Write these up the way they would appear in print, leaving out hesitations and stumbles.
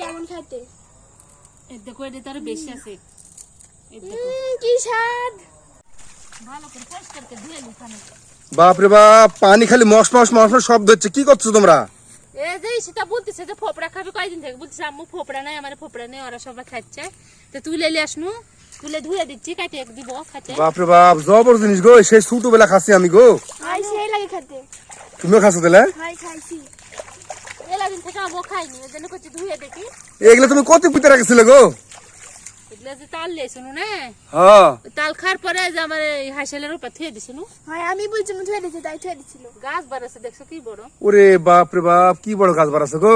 কেমন খেতে। এই দেখো এটা তো আরো বেশি আছে। এই দেখো কি স্বাদ। ভালো করে পরিষ্কার করে ধুয়ে নি খানে। বাপ রে বাপ, পানি খালি মশ মশ মশ মশ শব্দ হচ্ছে, কি করছো তোমরা? এই যে সেটা বলতেছে যে ফোপড়া খাবে কয়দিন থেকে, বলতেছে আম্মু ফোপড়া নাই, আমার ফোপড়া নেই, ওরা সবাই খাচ্ছে। তো তুই লেলি আসনু, তুলে ধুয়ে দিচ্ছি, কাটে দিব খাতে। বাপ রে বাপ, জবর জিনিস গো, সেই ছোটবেলা খাচ্ছি আমি গো। ভাই সেই লাগে খেতে। তুমিও খাচ্ছো তাহলে? ভাই খাইছি। এলা দিন থেকে আমিও খাইনি, ওই জন্য করছি ধুয়ে দেখি। এগুলো তুমি কত পিতে রাখছিলে গো? এগুলো যে তাল লেছো না, হ্যাঁ, তাল খাওয়ার পরে যে আমার এই হাঁসেলের উপর থুয়ে দিছি নু। ভাই আমি বলছি থুয়ে দিছি, তাই থুয়ে দিছিল। গাছ বাড়াছে দেখছো কি বড়। ওরে বাপ রে বাপ, কি বড় গাছ বাড়াছে গো।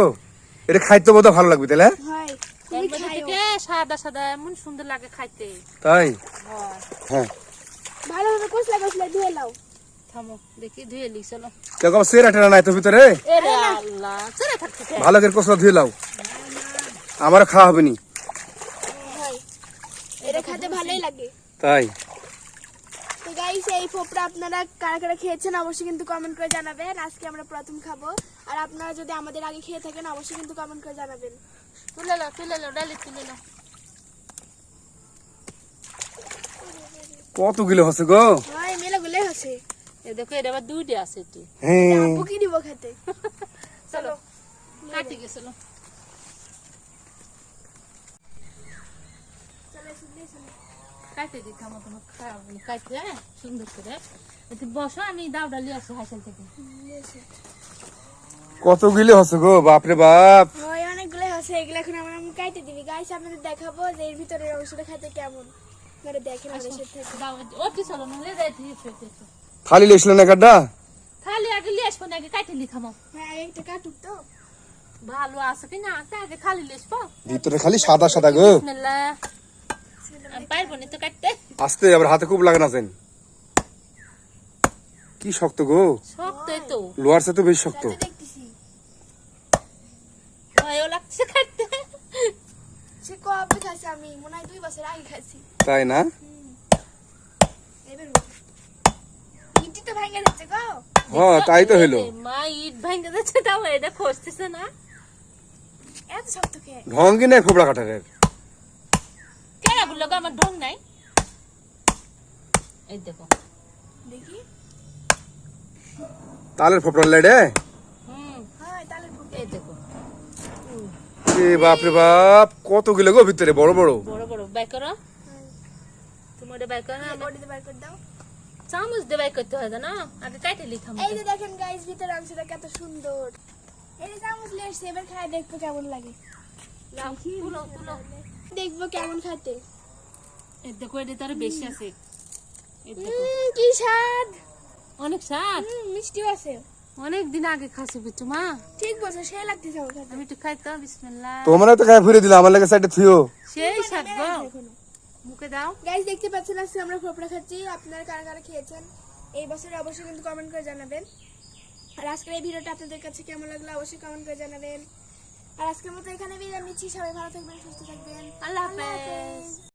এটা খাইতে বোধ ভালো লাগবে তাহলে? ভাই তুমি একবার খাইও। থেকে সাদা সাদা এমন সুন্দর লাগে খাইতে। তাই? হয় হ্যাঁ, ভালোভাবে কষলা কষলা ধুয়ে নাও। থামো দেখি ধুয়ে লি চলো। দেখো সেরা টেরা নাই তো ভিতরে। এরে আল্লাহ চলে থাকতে দে। ভালো করে কষলা ধুয়ে লাও, আমারও খাওয়া হবে নি। ভাই এটা খেতে ভালোই লাগে। তাই? তো গাইস এই ফোপড়া আপনারা কারা কারা খেয়েছেন অবশ্যই কিন্তু কমেন্ট করে জানাবেন। আজকে আমরা প্রথম খাবো, আর আপনারা যদি আমাদের আগে খেয়ে থাকেন অবশ্যই কিন্তু কমেন্ট করে জানাবেন। তুলে লো ডালি তুলে লো। কতগুলো হচ্ছে গো? ভাই মেলা গুলো আছে। এই দেখো এটা আবার দুইটা আছে এটি। হ্যাঁ, আপু কি দিব খেতে। চলো কাটি গেছিল। কাটে দি থামো, তোমার খাওয়া কাটে সুন্দর করে। এতে বসো, আমি দাও ডালি আসি হাসেল থেকে। কতগুলো হচ্ছে গো, বাপ রে বাপ। ভাই অনেকগুলো আছে, এগুলো এখন আমরা আমি কাটে দিবি। গাইস আপনাদের দেখাবো যে এর ভিতরে অংশটা খেতে কেমন। আপনারা দেখেন আমাদের সাথে থাকুন। দাও ওটি চলো নলে যাই ঠিক আছে। থালি লেছিল না কাটা? খালি আগে লিয়ে আসবো না, আগে কাটে লি থামো। হ্যাঁ একটা কাটুক তো। ভালো আছে কি না আছে আগে খালি লিসবো। ভিতরে খালি সাদা সাদা গো। বিসমিল্লাহ। আমি পারবো না তো কাটতে। আস্তে, আবার হাতে খুব লাগে না যেন। কি শক্ত গো, শক্তই তো। লোহার সাথে বেশি শক্ত। তো দেখতেছি ভয়ও লাগছে কাটতে। সে কবে খাইছি আমি, মনে হয় 2 বছর আগে খাইছি। তাই না? এবার ইটি তো ভাঙা যাচ্ছে গো। হ্যাঁ, তাই তো হইলো। মা ইট ভাঙে যাচ্ছে, তাও এটা খসতেছে না। এত শক্ত কে। ঢঙ্গি নাই ফোপড়া কাটারের। কেন বললো গো আমার ঢং নাই। এই দেখো দেখি। তালের ফোপড়া লেডে। হ্যাঁ তালের ফুল। এই দেখো এ বাপ রে বাপ, কতগুলো গো ভিতরে, বড় বড়। বড় বড় বাই করো। তুমি ওটা বাই করো না, বডিতে বার করে দাও। চামচ দিয়ে বাই করতে হয় না, আগে কাটে লিখাম। এই যে দেখেন গাইস ভিতরে অংশটা কত সুন্দর। এই যে চামচ নিয়ে এসছে, এবার খাই দেখবো কেমন লাগে। তুলো তুলো। দেখবো কেমন খেতে। এই দেখো এটা তো আরো বেশি আছে। এই দেখো কি স্বাদ। অনেক স্বাদ। মিষ্টিও আছে। অনেক দিন আগে খাসি বুঝছো মা। ঠিক বলছো, সে লাগতেছে আমার খেতে। আমি একটু খাইতাম বিসমিল্লাহ। তোমরা তো খাই ফিরে দিলাম, আমার লাগে সাইডে থুইও। সেই স্বাদ গো, মুখে দাও। গাইস দেখতে পাচ্ছেন আজকে আমরা ফোপড়া খাচ্ছি। আপনারা কারা কারা খেয়েছেন এই বছরে অবশ্যই কিন্তু কমেন্ট করে জানাবেন। আর আজকের এই ভিডিওটা আপনাদের কাছে কেমন লাগলো অবশ্যই কমেন্ট করে জানাবেন। আর আজকের মতো এখানে বিদায় নিচ্ছি। সবাই ভালো থাকবেন, সুস্থ থাকবেন। আল্লাহ হাফেজ।